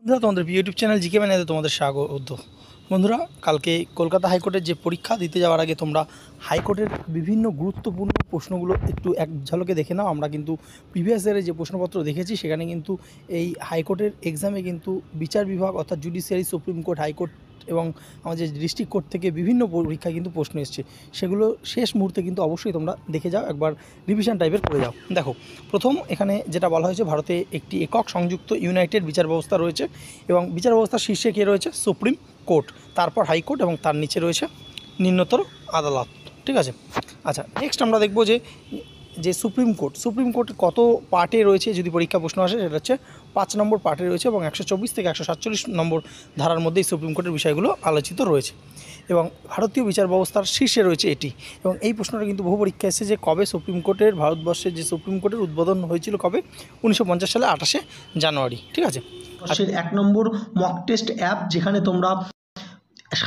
বন্ধুরা, তোমাদের YouTube channel GK ম্যানেতে তোমাদের স্বাগত। বন্ধুরা, কালকে কলকাতা হাইকোর্টের যে পরীক্ষা দিতে যাওয়ার আগে তোমরা হাইকোর্টের বিভিন্ন গুরুত্বপূর্ণ প্রশ্নগুলো একটু এক ঝলকে দেখে নাও। আমরা কিন্তু প্রিভিয়াস ইয়ারে যে প্রশ্নপত্র দেখেছি সেখানে কিন্তু এই হাইকোর্টের এক্সামে কিন্তু বিচার বিভাগ অর্থাৎ জুডিশিয়ারি, সুপ্রিম কোর্ট, হাইকোর্ট এবং আমাদের ডিস্ট্রিক্ট কোর্ট থেকে বিভিন্ন পরীক্ষায় কিন্তু প্রশ্ন এসছে। সেগুলো শেষ মুহূর্তে কিন্তু অবশ্যই তোমরা দেখে যাও, একবার রিভিশন টাইপের করে যাও। দেখো, প্রথম এখানে যেটা বলা হয়েছে, ভারতে একটি একক সংযুক্ত ইউনাইটেড বিচার ব্যবস্থা রয়েছে এবং বিচার ব্যবস্থার শীর্ষে কে রয়েছে? সুপ্রিম কোর্ট, তারপর হাইকোর্ট এবং তার নিচে রয়েছে নিম্নতর আদালত। ঠিক আছে। আচ্ছা, নেক্সট আমরা দেখব যে সুপ্রিম কোর্ট কত পার্টে রয়েছে। যদি পরীক্ষা প্রশ্ন আসে সেটা হচ্ছে 5 নম্বর পার্টে রয়েছে এবং 124 থেকে 147 নম্বর ধারার মধ্যেই সুপ্রিম কোর্টের বিষয়গুলো আলোচিত রয়েছে এবং ভারতীয় বিচার ব্যবস্থার শীর্ষে রয়েছে এটি। এবং এই প্রশ্নটা কিন্তু বহু পরীক্ষা এসেছে যে কবে সুপ্রিম কোর্টের, ভারতবর্ষের যে সুপ্রিম কোর্টের উদ্বোধন হয়েছিল কবে? 1950 সালে 28শে জানুয়ারি। ঠিক আছে। 1 নম্বর মক টেস্ট অ্যাপ, যেখানে তোমরা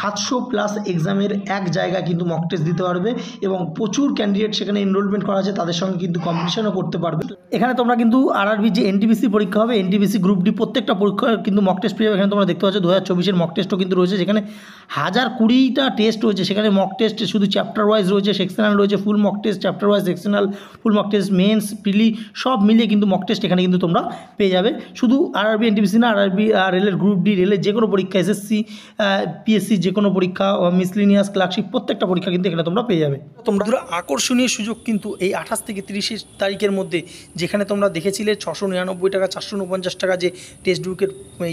700+ এক্সামের এক জায়গায় কিন্তু মক টেস্ট দিতে পারবে এবং প্রচুর ক্যান্ডিডেট সেখানে এনরোলমেন্ট করা আছে, তাদের সঙ্গে কিন্তু কম্পিটিশনও করতে পারবে। এখানে তোমরা কিন্তু আরআরবি যে এনটিপিসি পরীক্ষা হবে, এনটিপিসি গ্রুপ ডি প্রত্যেকটা পরীক্ষা কিন্তু মক টেস্ট পেয়ে যাবে। এখানে তোমরা দেখতে পাচ্ছ 2024-এর মক টেস্টও কিন্তু রয়েছে, যেখানে 1020টা টেস্ট রয়েছে। সেখানে মক টেস্ট শুধু চ্যাপ্টার ওয়াইজ রয়েছে, সেকশনাল রয়েছে, full mock test, chapter wise, sectional, full mock test, mains, prelim সব মিলিয়ে কিন্তু মক টেস্ট এখানে কিন্তু তোমরা পেয়ে যাবে। শুধু আরআরবি এনটিপিসি না, আরআরবি রেলের গ্রুপ ডি, রেলের যে কোনো পরীক্ষা, এসএসসি, পিএসসি যে কোনো পরীক্ষা, মিসলিনিয়াস, ক্লার্কশিপ প্রত্যেকটা পরীক্ষা কিন্তু এখানে তোমরা পেয়ে যাবে। তোমরা আকর্ষণীয় সুযোগ কিন্তু এই 28 থেকে 30 তারিখের মধ্যে, যেখানে তোমরা দেখেছিলে 699 টাকা, 449 টাকা যে টেক্সট বুকের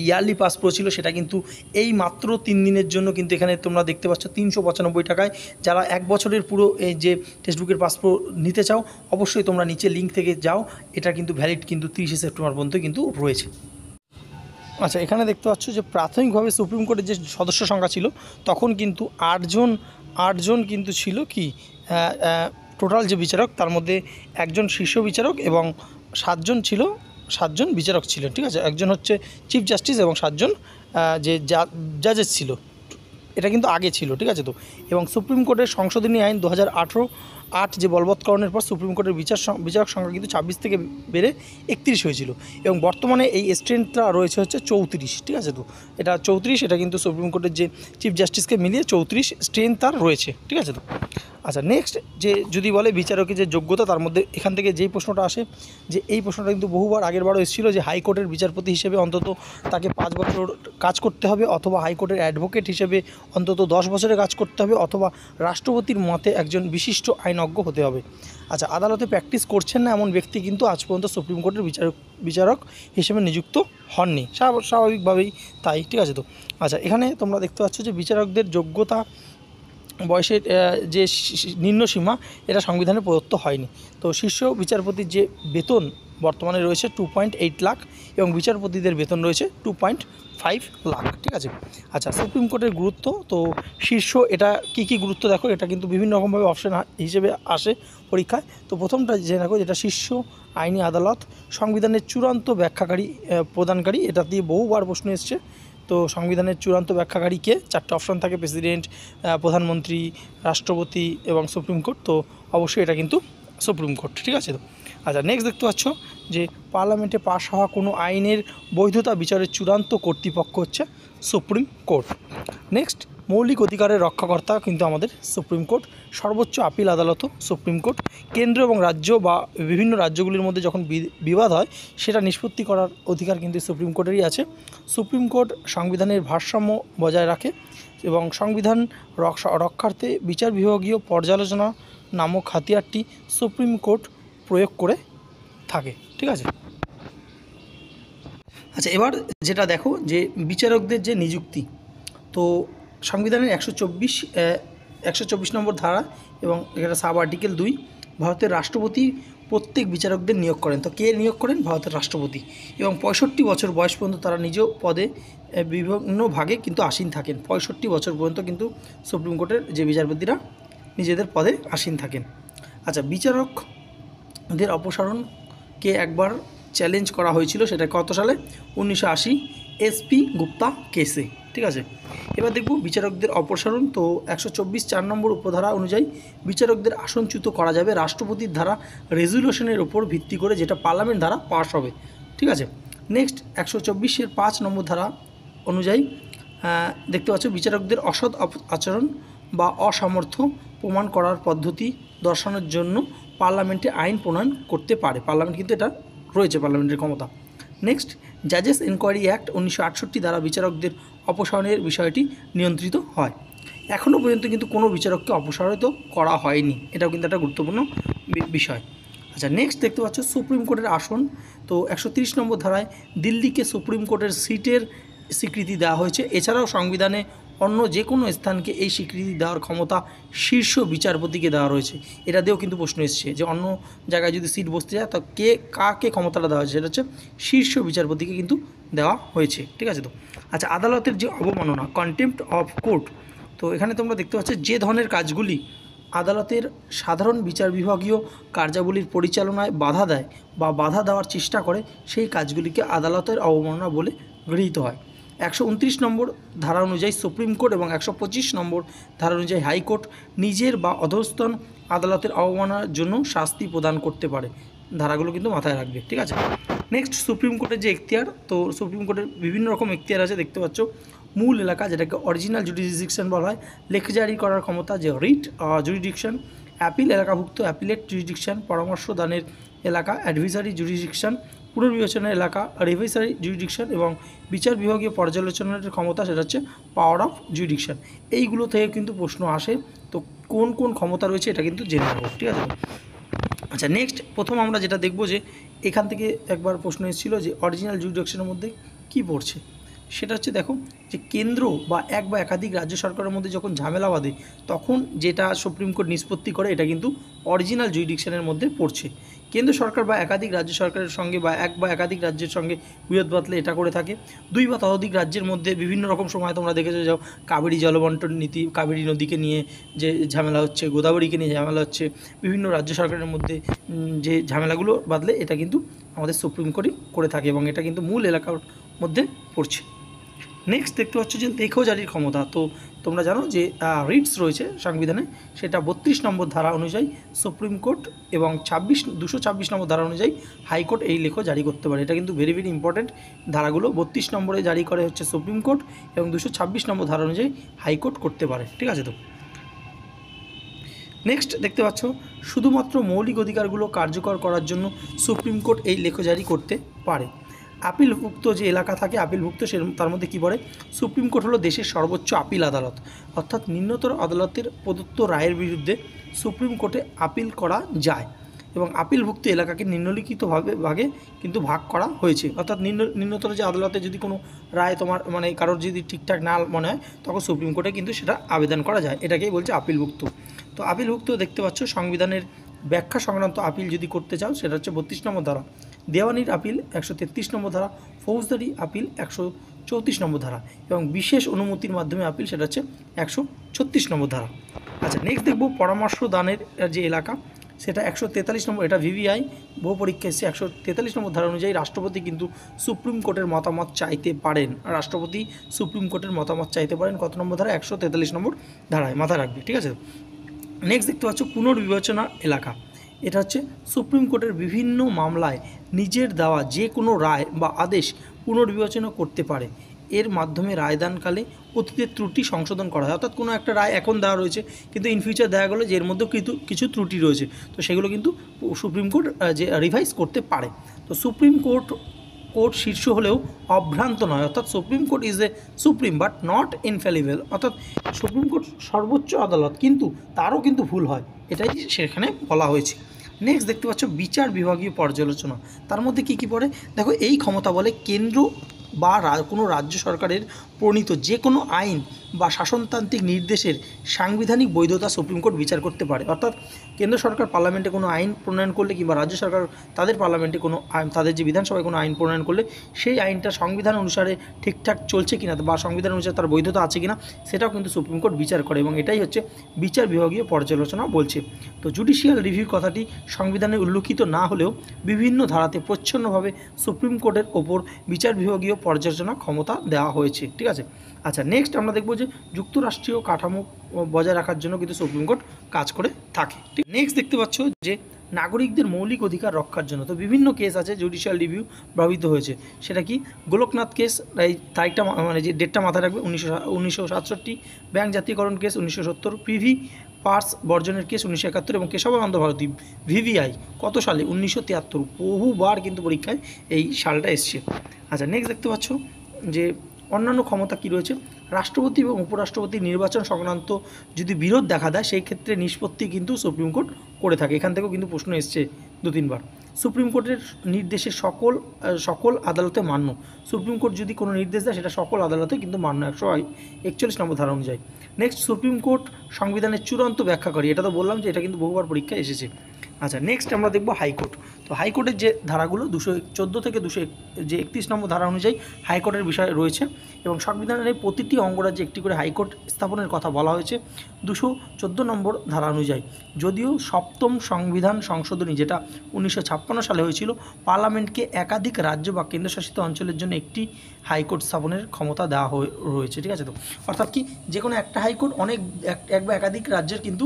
ইয়ারলি পাস প্রো ছিল, সেটা কিন্তু এই মাত্র 3 দিনের জন্য কিন্তু এখানে তোমরা দেখতে পাচ্ছ 395 টাকায়। যারা 1 বছরের পুরো এই যে টেক্সট বুকের পাস প্রো নিতে চাও, অবশ্যই তোমরা নিচে লিঙ্ক থেকে যাও। এটা কিন্তু ভ্যালিড কিন্তু 30শে সেপ্টেম্বর পর্যন্ত কিন্তু রয়েছে। আচ্ছা, এখানে দেখতে পাচ্ছ যে প্রাথমিকভাবে সুপ্রিম কোর্টের যে সদস্য সংখ্যা ছিল তখন কিন্তু আটজন কিন্তু ছিল কি টোটাল যে বিচারক, তার মধ্যে একজন শীর্ষ বিচারক এবং 7জন বিচারক ছিলেন। ঠিক আছে। একজন হচ্ছে চিফ জাস্টিস এবং 7জন যে জাজেস ছিল। এটা কিন্তু আগে ছিল। ঠিক আছে। তো এবং সুপ্রিম কোর্টের সংশোধনী আইন 2018 যে বলবৎকরণের পর সুপ্রিম কোর্টের বিচারক সংখ্যা কিন্তু 26 থেকে বেড়ে 31 হয়েছিল এবং বর্তমানে এই স্ট্রেন্থটা রয়েছে হচ্ছে 34। ঠিক আছে। তো এটা 34, এটা কিন্তু সুপ্রিম কোর্টের যে চিফ জাস্টিসকে মিলিয়ে 34 স্ট্রেন্থ তার রয়েছে। ঠিক আছে। তো আচ্ছা, নেক্সট যে যদি বলে বিচারকের যে যোগ্যতা, তার মধ্যে এখান থেকে যেই প্রশ্নটা আসে, যে এই প্রশ্নটা কিন্তু বহুবার আগেরবারও এসেছিলো, যে হাইকোর্টের বিচারপতি হিসেবে অন্তত তাকে 5 বছর কাজ করতে হবে, অথবা হাইকোর্টের অ্যাডভোকেট হিসেবে অন্তত 10 বছরের কাজ করতে হবে, অথবা রাষ্ট্রপতির মতে একজন বিশিষ্ট আইনজ্ঞ হতে হবে। আচ্ছা, আদালতে প্র্যাকটিস করছেন না এমন ব্যক্তি কিন্তু আজ পর্যন্ত সুপ্রিম কোর্টের বিচারক হিসেবে নিযুক্ত হননি, স্বাভাবিকভাবেই তাই। ঠিক আছে। তো আচ্ছা, এখানে তোমরা দেখতে পাচ্ছ যে বিচারকদের যোগ্যতা বয়সের যে নিম্ন সীমা, এটা সংবিধানে প্রদত্ত হয়নি। তো শীর্ষ বিচারপতির যে বেতন বর্তমানে রয়েছে 2.8 লাখ এবং বিচারপতিদের বেতন রয়েছে 2.5 লাখ। ঠিক আছে। আচ্ছা, সুপ্রিম কোর্টের গুরুত্ব, তো শীর্ষ এটা কী গুরুত্ব দেখো, এটা কিন্তু বিভিন্ন রকমভাবে অপশন হিসেবে আসে পরীক্ষায়। তো প্রথমটা জেনে রাখো, যেটা শীর্ষ আইনি আদালত, সংবিধানের চূড়ান্ত ব্যাখ্যাকারী প্রদানকারী, এটা দিয়ে বহুবার প্রশ্ন এসছে। তো সংবিধানের চূড়ান্ত ব্যাখ্যাকারীকে 4টে অপশন থাকে: প্রেসিডেন্ট, প্রধানমন্ত্রী, রাষ্ট্রপতি এবং সুপ্রিম কোর্ট। তো অবশ্যই এটা কিন্তু সুপ্রিম কোর্ট। ঠিক আছে। তো আচ্ছা, নেক্সট দেখতে পাচ্ছ যে পার্লামেন্টে পাশ হওয়া কোনো আইনের বৈধতা বিচারের চূড়ান্ত কর্তৃপক্ষ হচ্ছে সুপ্রিম কোর্ট। নেক্সট, মৌলিক অধিকারের রক্ষাকর্তা কিন্তু আমাদের সুপ্রিম কোর্ট। সর্বোচ্চ আপিল আদালতও সুপ্রিম কোর্ট। কেন্দ্র এবং রাজ্য বা বিভিন্ন রাজ্যগুলির মধ্যে যখন বিবাদ হয়, সেটা নিষ্পত্তি করার অধিকার কিন্তু সুপ্রিম কোর্টেরই আছে। সুপ্রিম কোর্ট সংবিধানের ভারসাম্য বজায় রাখে এবং সংবিধান রক্ষার্থে বিচার বিভাগীয় পর্যালোচনা নামক হাতিয়ারটি সুপ্রিম কোর্ট প্রয়োগ করে থাকে। ঠিক আছে। আচ্ছা, এবার যেটা দেখো, যে বিচারকদের যে নিযুক্তি, তো সংবিধানের 124 নম্বর ধারা এবং এটা সাব আর্টিকেল 2, ভারতের রাষ্ট্রপতি প্রত্যেক বিচারকদের নিয়োগ করেন। তো কে নিয়োগ করেন? ভারতের রাষ্ট্রপতি। এবং 65 বছর বয়স পর্যন্ত তারা নিজ পদে বিভিন্ন ভাগে কিন্তু আসীন থাকেন। 65 বছর পর্যন্ত কিন্তু সুপ্রিম কোর্টের যে বিচারপতিরা নিজেদের পদে আসীন থাকেন। আচ্ছা, বিচারকদের অপসারণকে একবার চ্যালেঞ্জ করা হয়েছিল, সেটা কত সালে? 1980 এসপি গুপ্তা কেসে। ঠিক আছে। এবার দেখব বিচারকদের অপসারণ। তো 124(4) নম্বর উপধারা অনুযায়ী বিচারকদের আসনচ্যুত করা যাবে রাষ্ট্রপতির ধারা রেজুলেশনের ওপর ভিত্তি করে, যেটা পার্লামেন্ট দ্বারা পাস হবে। ঠিক আছে। নেক্সট 124-এর 5 নম্বর ধারা অনুযায়ী দেখতে পাচ্ছ বিচারকদের অসৎ আচরণ বা অসামর্থ্য প্রমাণ করার পদ্ধতি দর্শানোর জন্য পার্লামেন্টে আইন প্রণয়ন করতে পারে। পার্লামেন্ট কিন্তু এটা রয়েছে, পার্লামেন্টের ক্ষমতা। নেক্সট জাজেস এনকোয়ারি অ্যাক্ট 1968 দ্বারা বিচারকদের অপসারণের বিষয়টি নিয়ন্ত্রিত হয়। এখনও পর্যন্ত কিন্তু কোনো বিচারককে অপসারিত করা হয়নি, এটাও কিন্তু একটা গুরুত্বপূর্ণ বিষয়। আচ্ছা, নেক্সট দেখতে পাচ্ছ সুপ্রিম কোর্টের আসন। তো 130 নম্বর ধারায় দিল্লিকে সুপ্রিম কোর্টের সিটের স্বীকৃতি দেওয়া হয়েছে। এছাড়াও সংবিধানে অন্য যে কোনো স্থানকে এই স্বীকৃতি দেওয়ার ক্ষমতা শীর্ষ বিচারপতিকে দেওয়া রয়েছে। এটা দিয়েও কিন্তু প্রশ্ন এসছে যে অন্য জায়গায় যদি সিট বসতে যায় তো কাকে ক্ষমতাটা দেওয়া হয়েছে, সেটা হচ্ছে শীর্ষ বিচারপতিকে কিন্তু দেওয়া হয়েছে। ঠিক আছে? তো আচ্ছা, আদালতের যে অবমাননা, কন্টেম্প্ট অফ কোর্ট, তো এখানে তোমরা দেখতে পাচ্ছ যে ধরনের কাজগুলি আদালতের সাধারণ বিচার বিভাগীয় কার্যাবলীর পরিচালনায় বাধা দেয় বা বাধা দেওয়ার চেষ্টা করে, সেই কাজগুলিকে আদালতের অবমাননা বলে গৃহীত হয়। 129 নম্বর ধারা অনুযায়ী সুপ্রিম কোর্ট এবং 125 নম্বর ধারা অনুযায়ী হাইকোর্ট নিজের বা অধস্তন আদালতের অবমাননার জন্য শাস্তি প্রদান করতে পারে। ধারাগুলো কিন্তু মাথায় রাখবে। ঠিক আছে? নেক্সট সুপ্রিম কোর্টের যে এখতিয়ার, তো সুপ্রিম কোর্টের বিভিন্ন রকম এখতিয়ার আছে দেখতে পাচ্ছ। মূল এলাকা, যেটাকে অরিজিনাল জুডিসডিকশন বলা হয়, লেখ জারি করার ক্ষমতা যে রিট জুডিডিকশন, অ্যাপিল এলাকাভুক্ত অ্যাপিলেট জুডিডিকশন, পরামর্শ দানের এলাকা অ্যাডভাইসারি জুডিডিকশন, পুনর্বিবেচনার এলাকা রিভাইসারি জুডিডিকশন এবং বিচার বিভাগীয় পর্যালোচনার ক্ষমতা সেটা হচ্ছে পাওয়ার অফ জুডিডিকশন। এইগুলো থেকে কিন্তু প্রশ্ন আসে। তো কোন কোন ক্ষমতা রয়েছে এটা কিন্তু জেনে নেব। ঠিক আছে? আচ্ছা, নেক্সট প্রথম আমরা যেটা দেখব যে এখান থেকে একবার প্রশ্ন এসেছিলো যে অরিজিনাল জুডিডিকশনের মধ্যে কি পড়ছে, সেটা হচ্ছে দেখো যে কেন্দ্র বা এক বা একাধিক রাজ্য সরকারের মধ্যে যখন ঝামেলা বাঁধে তখন যেটা সুপ্রিম কোর্ট নিষ্পত্তি করে এটা কিন্তু অরিজিনাল জুডিডিকশনের মধ্যে পড়ছে। কেন্দ্র সরকার বা একাধিক রাজ্য সরকারের সঙ্গে বা এক বা একাধিক রাজ্যের সঙ্গে বিরোধ বাঁধলে এটা করে থাকে। দুই বা ততোধিক রাজ্যের মধ্যে বিভিন্ন রকম সময় তোমরা দেখেছো যাও কাবেরী জলবন্টন নীতি, কাবেরী নদীকে নিয়ে যে ঝামেলা হচ্ছে, গোদাবরীকে নিয়ে ঝামেলা হচ্ছে, বিভিন্ন রাজ্য সরকারের মধ্যে যে ঝামেলাগুলো বাঁধলে এটা কিন্তু আমাদের সুপ্রিম কোর্টই করে থাকে এবং এটা কিন্তু মূল এলাকার মধ্যে পড়ছে। নেক্সট দেখতে পাচ্ছ যে লেখ জারির ক্ষমতা। তো তোমরা জানো যে রিটস রয়েছে সংবিধানে, সেটা 32 নম্বর ধারা অনুযায়ী সুপ্রিম কোর্ট এবং 226 নম্বর ধারা অনুযায়ী হাইকোর্ট এই লেখ জারি করতে পারে। এটা কিন্তু ভেরি ভেরি ইম্পর্টেন্ট ধারাগুলো। 32 নম্বরে জারি করে হচ্ছে সুপ্রিম কোর্ট এবং 226 নম্বর ধারা অনুযায়ী হাইকোর্ট করতে পারে। ঠিক আছে? তো নেক্সট দেখতে পাচ্ছ শুধুমাত্র মৌলিক অধিকারগুলো কার্যকর করার জন্য সুপ্রিম কোর্ট এই লেখ জারি করতে পারে। আপিলভুক্ত যে এলাকা থাকে আপিলভুক্ত তার মধ্যে কী পড়ে, সুপ্রিম কোর্ট হলো দেশের সর্বোচ্চ আপিল আদালত, অর্থাৎ নিম্নতর আদালতের প্রদত্ত রায়ের বিরুদ্ধে সুপ্রিম কোর্টে আপিল করা যায় এবং আপিলভুক্ত এলাকাকে ভাগে কিন্তু ভাগ করা হয়েছে। অর্থাৎ নিম্নতর যে আদালতে যদি কোনো রায় তোমার মানে কারোর যদি ঠিকঠাক না মনে হয় তখন সুপ্রিম কোর্টে কিন্তু সেটা আবেদন করা যায়, এটাকেই বলছে আপিলভুক্ত। তো আপিলভুক্ত দেখতে পাচ্ছ সংবিধানের ব্যাখ্যা সংক্রান্ত আপিল যদি করতে চাও সেটা হচ্ছে 32 নম্বর ধারা, দেওয়ানির আপিল 133 নম্বর ধারা, ফৌজদারি আপিল 134 নম্বর ধারা এবং বিশেষ অনুমতির মাধ্যমে আপিল সেটা হচ্ছে 136 নম্বর ধারা। আচ্ছা, নেক্সট দেখব পরামর্শ দানের যে এলাকা, সেটা 143 নম্বর, এটা ভিভিআই বহু পরীক্ষা এসেছে। 143 নম্বর ধারা অনুযায়ী রাষ্ট্রপতি কিন্তু সুপ্রিম কোর্টের মতামত চাইতে পারেন। রাষ্ট্রপতি সুপ্রিম কোর্টের মতামত চাইতে পারেন কত নম্বর ধারা? 143 নম্বর ধারায়, মাথায় রাখবে। ঠিক আছে? নেক্সট দেখতে পাচ্ছ পুনর্বিবেচনা এলাকা, এটা হচ্ছে সুপ্রিম কোর্টের বিভিন্ন মামলায় নিজের দেওয়া যে কোনো রায় বা আদেশ পুনর্বিবেচনা করতে পারে। এর মাধ্যমে রায়দানকালে অতীতের ত্রুটি সংশোধন করা হয়। অর্থাৎ কোনো একটা রায় এখন দেওয়া রয়েছে কিন্তু ইন ফিউচার দেখা গেলো যে এর মধ্যেও কিন্তু কিছু ত্রুটি রয়েছে, তো সেগুলো কিন্তু সুপ্রিম কোর্ট যে রিভাইজ করতে পারে। তো সুপ্রিম কোর্ট শীর্ষ হলেও অভ্রান্ত নয়, অর্থাৎ supreme court is a supreme but not infallible, অর্থাৎ সুপ্রিম কোর্ট সর্বোচ্চ আদালত কিন্তু তারও কিন্তু ভুল হয়, এটাই সেখানে বলা হয়েছে। নেক্সট দেখতে পাচ্ছ বিচার বিভাগীয় পর্যালোচনা, তার মধ্যে কী কী পড়ে দেখো। এই ক্ষমতা বলে কেন্দ্র বা কোনো রাজ্য সরকারের প্রণীত যে কোনো আইন বা শাসনতান্ত্রিক নির্দেশের সাংবিধানিক বৈধতা সুপ্রিম কোর্ট বিচার করতে পারে। অর্থাৎ কেন্দ্র সরকার পার্লামেন্টে কোনো আইন প্রণয়ন করলে কিংবা রাজ্য সরকার তাদের পার্লামেন্টে কোনো তাদের যে বিধানসভায় কোনো আইন প্রণয়ন করলে সেই আইনটা সংবিধান অনুসারে ঠিকঠাক চলছে কিনা বা সংবিধান অনুসারে তার বৈধতা আছে কিনা সেটাও কিন্তু সুপ্রিম কোর্ট বিচার করে এবং এটাই হচ্ছে বিচার বিভাগীয় পর্যালোচনা বলছে। তো জুডিশিয়াল রিভিউ কথাটি সংবিধানে উল্লেখিত না হলেও বিভিন্ন ধারাতে প্রচ্ছন্নভাবে সুপ্রিম কোর্টের ওপর বিচার বিভাগীয় পর্যালোচনা ক্ষমতা দেওয়া হয়েছে। ঠিক আছে? আচ্ছা, নেক্সট আমরা দেখব যে যুক্তরাষ্ট্রীয় কাঠামো বজায় রাখার জন্য কিন্তু সুপ্রিম কোর্ট কাজ করে থাকে। ঠিক, নেক্সট দেখতে পাচ্ছ যে নাগরিকদের মৌলিক অধিকার রক্ষার জন্য। তো বিভিন্ন কেস আছে জুডিশিয়াল রিভিউ প্রভাবিত হয়েছে, সেটা কি গোলকনাথ কেস, এই তারিখটা মানে যে ডেটটা মাথায় রাখবে 1967, ব্যাংক জাতীয়করণ কেস 1970, পিভি পার্স বর্জনের কেস 1971 এবং কেশবানন্দ ভারতী ভিভিআই কত সালে 1973। বহুবার কিন্তু পরীক্ষায় এই সালটা এসছে। আচ্ছা নেক্সট দেখতে পাচ্ছ যে অন্যান্য ক্ষমতা কি রয়েছে, রাষ্ট্রপতি এবং উপরাষ্ট্রপতি নির্বাচন সংক্রান্ত যদি বিরোধ দেখা দেয় সেই ক্ষেত্রে নিষ্পত্তি কিন্তু সুপ্রিম কোর্ট করে থাকে। এখান থেকেও কিন্তু প্রশ্ন এসছে 2-3 বার। সুপ্রিম কোর্টের নির্দেশে সকল আদালতে মান্য। সুপ্রিম কোর্ট যদি কোনো নির্দেশ দেয় সেটা সকল আদালতে কিন্তু মান্য 141 নম্বর ধারা অনুযায়ী। নেক্সট সুপ্রিম কোর্ট সংবিধানের চূড়ান্ত ব্যাখ্যাকারী, এটা তো বললাম যে এটা কিন্তু বহুবার পরীক্ষায় এসেছে। আচ্ছা নেক্সট আমরা দেখব হাইকোর্ট। তো হাইকোর্টের যে ধারাগুলো 214 থেকে 231 নম্বর ধারা অনুযায়ী হাইকোর্টের বিষয় রয়েছে এবং সংবিধানের প্রতিটি অঙ্গরাজ্যে একটি করে হাইকোর্ট স্থাপনের কথা বলা হয়েছে 214 নম্বর ধারা অনুযায়ী। যদিও সপ্তম সংবিধান সংশোধনী যেটা 1956 সালে হয়েছিল পার্লামেন্টকে একাধিক রাজ্য বা কেন্দ্রশাসিত অঞ্চলের জন্য একটি হাইকোর্ট স্থাপনের ক্ষমতা দেওয়া রয়েছে, ঠিক আছে। তো অর্থাৎ কি যে কোনো একটা হাইকোর্ট এক বা একাধিক রাজ্যের কিন্তু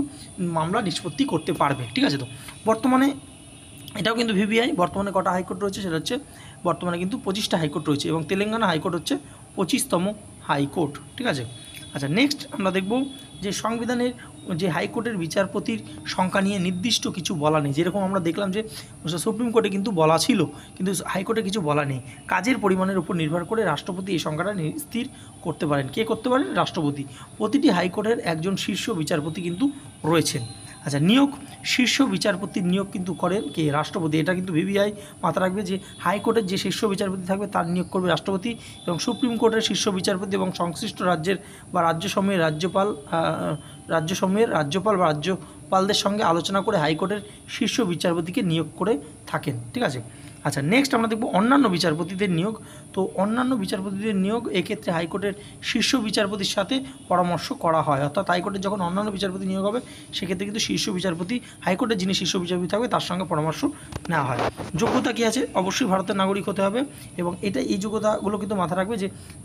মামলা নিষ্পত্তি করতে পারবে, ঠিক আছে। তো বর্তমানে এটাও কিন্তু ভিভিআই, বর্তমানে কটা হাইকোর্ট রয়েছে সেটা হচ্ছে বর্তমানে কিন্তু 25টা হাইকোর্ট রয়েছে এবং তেলেঙ্গানা হাইকোর্ট হচ্ছে 25তম হাইকোর্ট, ঠিক আছে। আচ্ছা নেক্সট আমরা দেখব যে সংবিধানের যে হাইকোর্টের বিচারপতির সংখ্যা নিয়ে নির্দিষ্ট কিছু বলা নেই। যেরকম আমরা দেখলাম যে সুপ্রিম কোর্টে কিন্তু বলা ছিল, কিন্তু হাইকোর্টে কিছু বলা নেই। কাজের পরিমাণের উপর নির্ভর করে রাষ্ট্রপতি এই সংখ্যাটা স্থির করতে পারেন। কে করতে পারেন? রাষ্ট্রপতি। প্রতিটি হাইকোর্টের একজন শীর্ষ বিচারপতি কিন্তু রয়েছেন। আচ্ছা নিয়োগ, শীর্ষ বিচারপতির নিয়োগ কিন্তু করেন কে? রাষ্ট্রপতি। এটা কিন্তু ভিভিআই মাথা রাখবে যে হাইকোর্টের যে শীর্ষ বিচারপতি থাকবে তার নিয়োগ করবে রাষ্ট্রপতি এবং সুপ্রিম কোর্টের শীর্ষ বিচারপতি এবং সংশ্লিষ্ট রাজ্যের বা রাজ্যসমূহের রাজ্যপাল বা রাজ্যপালদের সঙ্গে আলোচনা করে হাইকোর্টের শীর্ষ বিচারপতিকে নিয়োগ করে থাকেন, ঠিক আছে। আচ্ছা নেক্সট আমরা দেখব অন্যান্য বিচারপতিদের নিয়োগ। তো অন্যান্য বিচারপতিদের নিয়োগ এক্ষেত্রে হাইকোর্টের শীর্ষ বিচারপতির সাথে পরামর্শ করা হয়, অর্থাৎ হাইকোর্টের যখন অন্যান্য বিচারপতি নিয়োগ হবে সেক্ষেত্রে কিন্তু শীর্ষ বিচারপতি হাইকোর্টের যিনি শীর্ষ বিচারপতি থাকবে তার সঙ্গে পরামর্শ নেওয়া হয়। যোগ্যতা কী আছে? অবশ্যই ভারতের নাগরিক হতে হবে এবং এই যোগ্যতাগুলো কিন্তু মাথায় রাখবে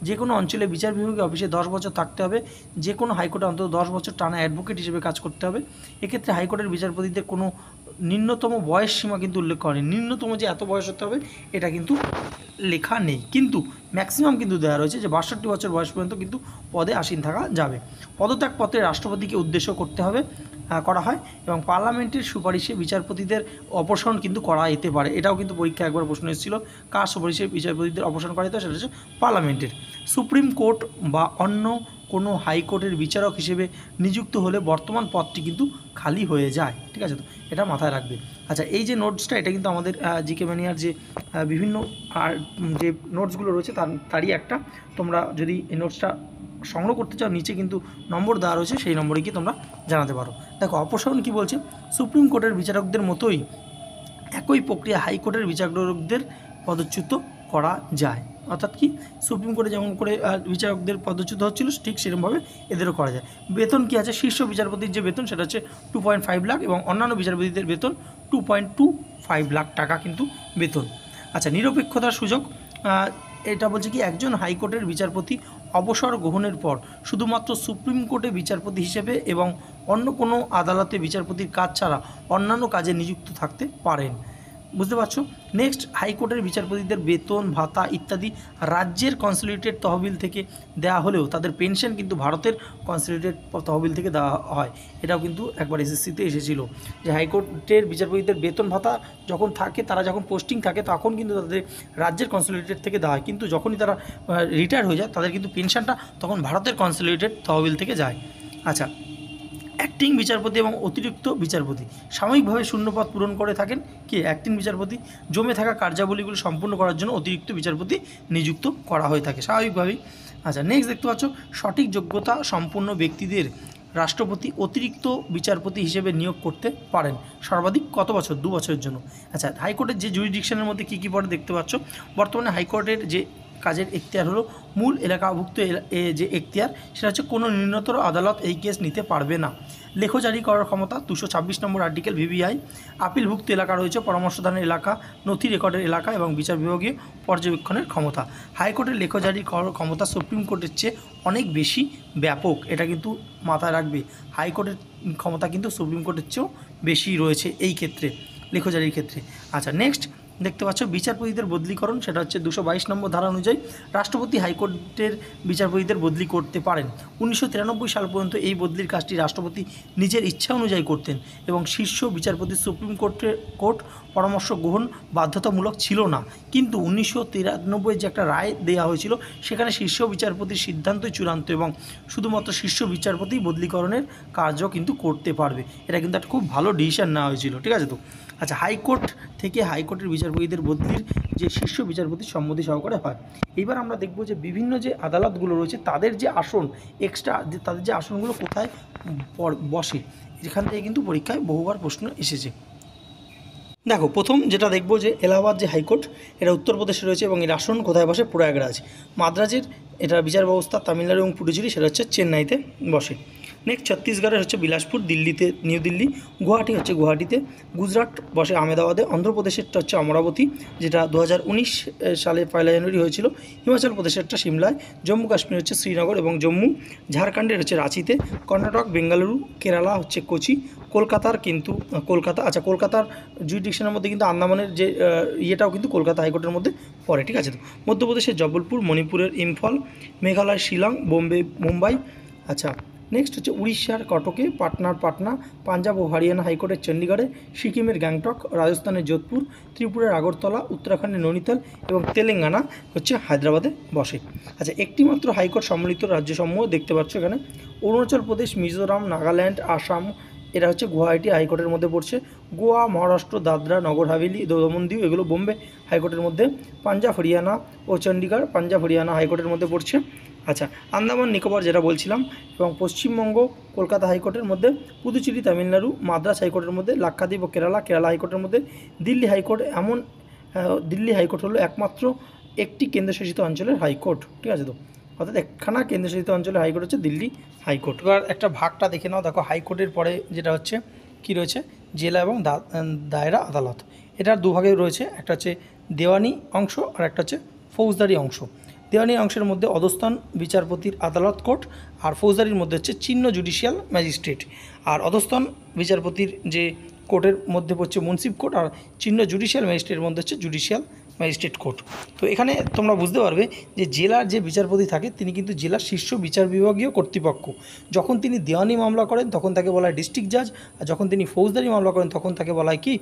যে কোনো অঞ্চলে বিচার বিভাগীয় অফিসে 10 বছর থাকতে হবে, যে কোনো হাইকোর্টে অন্তত 10 বছর টানা অ্যাডভোকেট হিসেবে কাজ করতে হবে। এক্ষেত্রে হাইকোর্টের বিচারপতিদের কোনো নিম্নতম বয়স সীমা কিন্তু উল্লেখ করেনি, নিম্নতম যে এত বয়স হতে হবে এটা কিন্তু লেখা নেই, কিন্তু ম্যাক্সিমাম কিন্তু দেওয়া রয়েছে যে 62 বছর বয়স পর্যন্ত কিন্তু পদে আসীন থাকা যাবে। পদত্যাগপত্রে রাষ্ট্রপতিকে উদ্দেশ্য করা হয় এবং পার্লামেন্টের সুপারিশে বিচারপতিদের অপসারণ কিন্তু করা যেতে পারে। এটাও কিন্তু পরীক্ষা একবার প্রশ্ন এসেছিল, কার সুপারিশে বিচারপতিদের অপসারণ করা যেত? সেটা হচ্ছে পার্লামেন্টের। সুপ্রিম কোর্ট বা অন্য কোনো হাইকোর্টের বিচারক হিসেবে নিযুক্ত হলে বর্তমান পদটি কিন্তু খালি হয়ে যায়, ঠিক আছে। তো এটা মাথায় রাখবে। আচ্ছা এই যে নোটসটা এটা কিন্তু আমাদের জিকে ম্যানিয়ার যে বিভিন্ন যে নোটসগুলো রয়েছে তারই একটা, তোমরা যদি এই নোটসটা সংগ্রহ করতে চাও নিচে কিন্তু নম্বর দেওয়া রয়েছে, সেই নম্বরে গিয়ে তোমরা জানাতে পারো। দেখো অপসারণ কী বলছে, সুপ্রিম কোর্টের বিচারকদের মতোই একই প্রক্রিয়া হাইকোর্টের বিচারকদের পদচ্যুত করা যায়। অর্থাৎ কি সুপ্রিম কোর্টে যেমন করে বিচারকদের পদচ্যুত হচ্ছিল ঠিক সেরকমভাবে এদেরও করা যায়। বেতন কী আছে? শীর্ষ বিচারপতির যে বেতন সেটা হচ্ছে 2.5 লাখ এবং অন্যান্য বিচারপতিদের বেতন 2.25 লাখ টাকা কিন্তু বেতন। আচ্ছা নিরপেক্ষতার সুযোগ, এটা বলছে কি একজন হাইকোর্টের বিচারপতি অবসর গ্রহণের পর শুধুমাত্র সুপ্রিম কোর্টে বিচারপতি হিসেবে এবং অন্য কোনো আদালতে বিচারপতির কাজ ছাড়া অন্যান্য কাজে নিযুক্ত থাকতে পারেন। বুঝতে পারছো? নেক্সট হাইকোর্টের বিচারপতিদের বেতন ভাতা ইত্যাদি রাজ্যের কনসলিডেটেড তহবিল থেকে দেওয়া হলেও তাদের পেনশন কিন্তু ভারতের কনসলিডেটেড তহবিল থেকে দেওয়া হয়। এটাও কিন্তু একবার এসএসসিতে এসেছিল যে হাইকোর্টের বিচারপতিদের বেতন ভাতা যখন থাকে, তারা যখন পোস্টিং থাকে তখন কিন্তু তাদের রাজ্যের কনসলিডেটেড থেকে দেওয়া হয়, কিন্তু যখনই তারা রিটায়ার হয়ে যায় তাদের কিন্তু পেনশনটা তখন ভারতের কনসলিডেটেড তহবিল থেকে যায়। আচ্ছা অ্যাক্টিং বিচারপতি এবং অতিরিক্ত বিচারপতি সাময়িকভাবে শূন্যপদ পূরণ করে থাকেন কি অ্যাক্টিং বিচারপতি, জমে থাকা কার্যাবলীগুলো সম্পূর্ণ করার জন্য অতিরিক্ত বিচারপতি নিযুক্ত করা হয়ে থাকে স্বাভাবিকভাবেই। আচ্ছা নেক্সট দেখতে পাচ্ছ সঠিক যোগ্যতা সম্পন্ন ব্যক্তিদের রাষ্ট্রপতি অতিরিক্ত বিচারপতি হিসেবে নিয়োগ করতে পারেন সর্বাধিক কত বছর? 2 বছরের জন্য। আচ্ছা হাইকোর্টের যে জুরিডিকশনের মধ্যে কী কী পড়ে দেখতে পাচ্ছ। বর্তমানে হাইকোর্টের যে কাজের এখতিয়ার হলো মূল এলাকাভুক্ত যে এখতিয়ার সেটা হচ্ছে কোনো নিম্নতর আদালত এই কেস নিতে পারবে না। লেখ জারি করার ক্ষমতা 226 নম্বর আর্টিকেল ভিভিআই। আপিলভুক্ত এলাকা রয়েছে পরামর্শদানের এলাকা, নথি রেকর্ডের এলাকা এবং বিচার বিভাগীয় পর্যবেক্ষণের ক্ষমতা। হাইকোর্টের লেখ জারি করার ক্ষমতা সুপ্রিম কোর্টের চেয়ে অনেক বেশি ব্যাপক, এটা কিন্তু মাথায় রাখবে। হাইকোর্টের ক্ষমতা কিন্তু সুপ্রিম কোর্টের চেয়েও বেশি রয়েছে এই ক্ষেত্রে। লেখজারির ক্ষেত্রে। আচ্ছা, নেক্সট দেখতে পাচ্ছ বিচারপতিদের বদলিকরণ, সেটা হচ্ছে 222 নম্বর ধারা অনুযায়ী রাষ্ট্রপতি হাইকোর্টের বিচারপতিদের বদলি করতে পারেন। 1993 সাল পর্যন্ত এই বদলির কাজটি রাষ্ট্রপতি নিজের ইচ্ছা অনুযায়ী করতেন এবং শীর্ষ বিচারপতি সুপ্রিম কোর্ট পরামর্শ গ্রহণ বাধ্যতামূলক ছিল না। কিন্তু 1993 যে একটা রায় দেওয়া হয়েছিল সেখানে শীর্ষ বিচারপতির সিদ্ধান্তই চূড়ান্ত এবং শুধুমাত্র শীর্ষ বিচারপতি বদলিকরণের কার্য কিন্তু করতে পারবে। এটা কিন্তু একটা খুব ভালো ডিসিশন নেওয়া হয়েছিল, ঠিক আছে তো। আচ্ছা, হাইকোর্ট থেকে হাইকোর্টের বিচারপতিদের বদলির যে শীর্ষ বিচারপতির সম্মতি সহকারে হয়। এইবার আমরা দেখব যে বিভিন্ন যে আদালতগুলো রয়েছে তাদের যে আসন এক্সট্রা, যে তাদের যে আসনগুলো কোথায় বসে, এখান থেকে কিন্তু পরীক্ষায় বহুবার প্রশ্ন এসেছে। দেখো, প্রথম যেটা দেখবো যে এলাহাবাদ যে হাইকোর্ট, এটা উত্তরপ্রদেশে রয়েছে এবং এর আসন কোথায় বসে? প্রয়াগরাজ। মাদ্রাজের এটা বিচার ব্যবস্থা তামিলনাড়ু এবং পুডুচেরি, সেটা হচ্ছে চেন্নাইতে বসে। নেক্সট ছত্তিশগড়ের হচ্ছে বিলাসপুর, দিল্লিতে নিউ দিল্লি, গুয়াহাটি হচ্ছে গুয়াহাটিতে, গুজরাট বসে আহমেদাবাদে, অন্ধ্রপ্রদেশেরটা হচ্ছে অমরাবতী যেটা 2019 সালে 1 জানুয়ারি হয়েছিল, হিমাচল প্রদেশেরটা সিমলায়, জম্মু কাশ্মীর হচ্ছে শ্রীনগর এবং জম্মু, ঝাড়খণ্ডের হচ্ছে রাঁচিতে, কর্ণাটক বেঙ্গালুরু, কেরালা হচ্ছে কোচি, কলকাতার কিন্তু কলকাতা। আচ্ছা, কলকাতার জুরিডিকশনের মধ্যে কিন্তু আন্দামানের যে ইয়েটাও কিন্তু কলকাতা হাইকোর্টের মধ্যে পড়ে, ঠিক আছে তো। মধ্যপ্রদেশের জবলপুর, মণিপুরের ইম্ফল, মেঘালয়ের শিলং, মুম্বাই। আচ্ছা, নেক্সট হচ্ছে উড়িষ্যার কটকে, পাটনার পাটনা, পাঞ্জাব ও হরিয়ানা হাইকোর্টের চণ্ডীগড়ে, সিকিমের গ্যাংটক, রাজস্থানের যোধপুর, ত্রিপুরার আগরতলা, উত্তরাখণ্ডের নৈনিতাল এবং তেলেঙ্গানা হচ্ছে হায়দ্রাবাদে বসে। আচ্ছা, একটি মাত্র হাইকোর্ট সম্মিলিত রাজ্যসমূহ দেখতে পাচ্ছ এখানে, অরুণাচল প্রদেশ, মিজোরাম, নাগাল্যান্ড, আসাম, এরা হচ্ছে গুয়াহাটি হাইকোর্টের মধ্যে পড়ছে। গোয়া, মহারাষ্ট্র, দাদরা, নগর হাভেলি, দমন দিউ এগুলো বোম্বে হাইকোর্টের মধ্যে। পাঞ্জাব, হরিয়ানা ও চণ্ডীগড় পাঞ্জাব হরিয়ানা হাইকোর্টের মধ্যে পড়ছে। আচ্ছা, আন্দামান নিকোবর যেটা বলছিলাম এবং পশ্চিমবঙ্গ কলকাতা হাইকোর্টের মধ্যে, পুদুচেরি তামিলনাড়ু মাদ্রাস হাইকোর্টের মধ্যে, লাক্ষাদ্বীপ ও কেরালা হাইকোর্টের মধ্যে। দিল্লি হাইকোর্ট দিল্লি হাইকোর্ট হলো একমাত্র একটি কেন্দ্রশাসিত অঞ্চলের হাইকোর্ট, ঠিক আছে তো। অর্থাৎ একখানা কেন্দ্রশাসিত অঞ্চলের হাইকোর্ট হচ্ছে দিল্লি হাইকোর্ট। এবার একটা ভাগটা দেখে নাও। দেখো, হাইকোর্টের পরে যেটা হচ্ছে কি রয়েছে, জেলা এবং দায়রা আদালত। এটার দুভাগে রয়েছে, একটা হচ্ছে দেওয়ানি অংশ আর একটা হচ্ছে ফৌজদারি অংশ। দেওয়ানি অংশের মধ্যে অধস্থান বিচারপতির আদালত কোর্ট, আর ফৌজদারির মধ্যে হচ্ছে চিহ্ন জুডিশিয়াল ম্যাজিস্ট্রেট। আর অধস্থান বিচারপতির যে কোর্টের মধ্যে পড়ছে মুন্সিফ কোর্ট, আর চিহ্ন জুডিশিয়াল ম্যাজিস্ট্রেটের মধ্যে হচ্ছে জুডিশিয়াল ম্যাজিস্ট্রেট কোর্ট। তো এখানে তোমরা বুঝতে পারবে যে জেলার যে বিচারপতি থাকে তিনি কিন্তু জেলার শীর্ষ বিচার বিভাগীয় কর্তৃপক্ষ। যখন তিনি দেওয়ানি মামলা করেন তখন তাকে বলা হয় ডিস্ট্রিক্ট জাজ, আর যখন তিনি ফৌজদারি মামলা করেন তখন তাকে বলা হয় কি?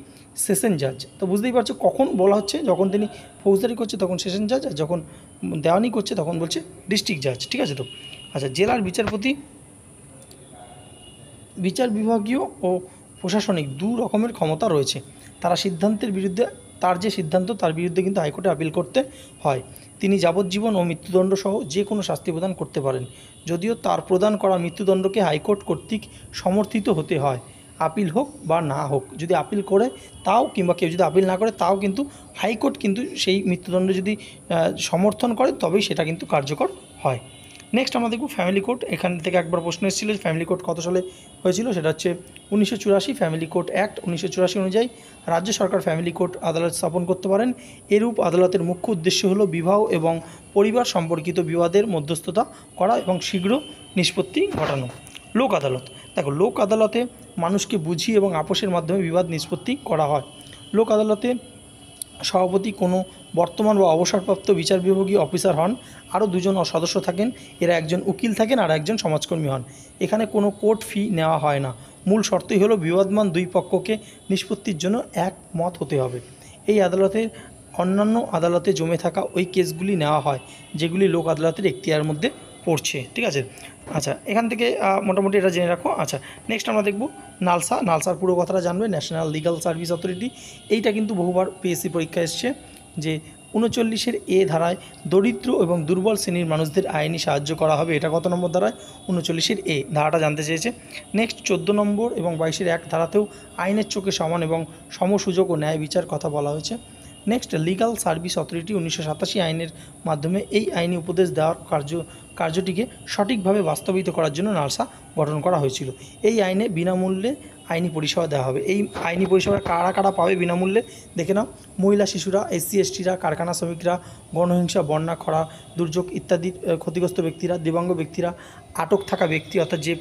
সেশন জাজ। তো বুঝতেই পারছো কখন বলা হচ্ছে, যখন তিনি ফৌজদারি করছে তখন সেশন জাজ, আর যখন দেওয়ানি করছে তখন বলছে ডিস্ট্রিক্ট জাজ, ঠিক আছে তো। আচ্ছা, জেলার বিচারপতি বিচার বিভাগীয় ও প্রশাসনিক দু রকমের ক্ষমতা রয়েছে। তার যে সিদ্ধান্ত তার বিরুদ্ধে কিন্তু হাইকোর্টে আপিল করতে হয়। তিনি যাবজ্জীবন ও মৃত্যুদণ্ড সহ যে কোনো শাস্তি প্রদান করতে পারেন, যদিও তার প্রদান করা মৃত্যুদণ্ডকে হাইকোর্ট কর্তৃক সমর্থিত হতে হয়, আপিল হোক বা না হোক। যদি আপিল করে তাও, কিংবা কেউ যদি আপিল না করে তাও কিন্তু হাইকোর্ট কিন্তু সেই মৃত্যুদণ্ড যদি সমর্থন করে তবেই সেটা কিন্তু কার্যকর হয়। নেক্সট আমরা দেখব ফ্যামিলি কোর্ট। এখান থেকে একবার প্রশ্ন এসেছিল ফ্যামিলি কোর্ট কত সালে হয়েছিল, সেটা হচ্ছে 1984 ফ্যামিলি কোর্ট অ্যাক্ট 1984 অনুযায়ী রাজ্য সরকার ফ্যামিলি কোর্ট আদালত স্থাপন করতে পারেন। এরূপ আদালতের মুখ্য উদ্দেশ্য হলো বিবাহ এবং পরিবার সম্পর্কিত বিবাদের মধ্যস্থতা করা এবং শীঘ্র নিষ্পত্তি ঘটানো। লোক আদালত, দেখো, লোক আদালতে মানুষকে বুঝিয়ে এবং আপোষের মাধ্যমে বিবাদ নিষ্পত্তি করা হয়। লোক আদালতে সভাপতি কোনো বর্তমান বা অবসরপ্রাপ্ত বিচার বিভাগীয় অফিসার হন, আরও দুজন সদস্য থাকেন, এরা একজন উকিল থাকেন আর একজন সমাজকর্মী হন। এখানে কোনো কোর্ট ফি নেওয়া হয় না। মূল শর্তই হলো বিবাদমান দুই পক্ষকে নিষ্পত্তির জন্য একমত হতে হবে। এই আদালতের অন্যান্য আদালতে জমে থাকা ওই কেসগুলি নেওয়া হয় যেগুলি লোক আদালতের এখতিয়ারের মধ্যে পড়ছে, ঠিক আছে। আচ্ছা, এখান থেকে মোটামুটি এটা জেনে রাখো। আচ্ছা, নেক্সট আমরা দেখব নালসার পুরো কথাটা জানবে। ন্যাশনাল লিগাল সার্ভিস অথরিটি, এইটা কিন্তু বহুবার পিএসসি পরীক্ষা এসছে যে 39 এ ধারায় দরিদ্র এবং দুর্বল শ্রেণীর মানুষদের আইনি সাহায্য করা হবে। এটা কত নম্বর ধারায়? 39 এ ধারাটা জানতে চেয়েছে। নেক্সট 14 নম্বর এবং 22 1 ধারাতেও আইনের চোখে সমান এবং সমসুযোগ ও ন্যায় বিচার কথা বলা হয়েছে। নেক্সট লিগাল সার্ভিস অথরিটি 1987 আইনের মাধ্যমে এই আইনি উপদেশ দেওয়ার কার্যটিকে সঠিকভাবে বাস্তবায়িত করার জন্য নালসা গঠন করা হয়েছিল। এই আইনে বিনামূল্যে আইনি পরিষেবা দেওয়া হবে। এই আইনি পরিষেবা কারা কারা পাবে বিনামূল্যে দেখে নাও। মহিলা, শিশুরা, এসসি এসটিরা, কারখানা শ্রমিকরা, গণহিংসা, বন্যা, খরা, দুর্যোগ ইত্যাদি ক্ষতিগ্রস্ত ব্যক্তিরা, দিব্যাঙ্গ ব্যক্তিরা, আটক থাকা ব্যক্তি অর্থাৎ যে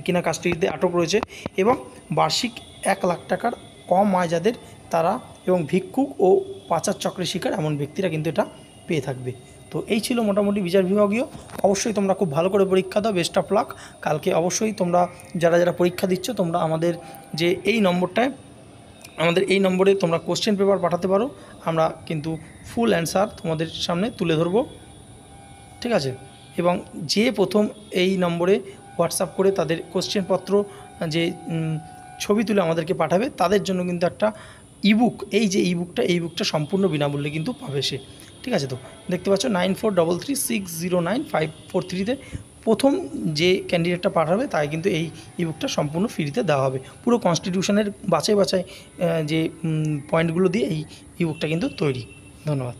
কিনা কাস্টডিতে আটক রয়েছে, এবং বার্ষিক 1 লাখ টাকার কম আয় যাদের তারা এবং ভিক্ষুক ও পাচার চক্রের শিকার এমন ব্যক্তিরা কিন্তু এটা পেয়ে থাকবে। তো এই ছিল মোটামুটি বিচার বিভাগীয়। অবশ্যই তোমরা খুব ভালো করে পরীক্ষা দাও, বেস্ট অফ লাক। কালকে অবশ্যই তোমরা যারা যারা পরীক্ষা দিচ্ছ তোমরা আমাদের যে এই নম্বরটায়, আমাদের এই নম্বরে তোমরা কোশ্চেন পেপার পাঠাতে পারো, আমরা কিন্তু ফুল অ্যান্সার তোমাদের সামনে তুলে ধরবো, ঠিক আছে। এবং যে প্রথম এই নম্বরে হোয়াটসঅ্যাপ করে তাদের কোশ্চেনপত্র যে ছবি তুলে আমাদেরকে পাঠাবে তাদের জন্য কিন্তু একটা ইবুক, এই যে ইবুকটা সম্পূর্ণ বিনামূল্যে কিন্তু পাবে সে, ঠিক আছে। তো দেখতে পাচ্ছ 9433609543-তে প্রথম যে ক্যান্ডিডেটটা পাঠাবে তাই কিন্তু এই ইবুকটা সম্পূর্ণ ফ্রিতে দেওয়া হবে। পুরো কনস্টিটিউশনের বাছাই যে পয়েন্টগুলো দিয়ে এই ইবুকটা কিন্তু তৈরি। ধন্যবাদ।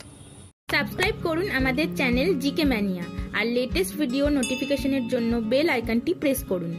সাবস্ক্রাইব করুন আমাদের চ্যানেল জিকে ম্যানিয়া আর লেটেস্ট ভিডিও নোটিফিকেশনের জন্য বেল আইকনটি প্রেস করুন।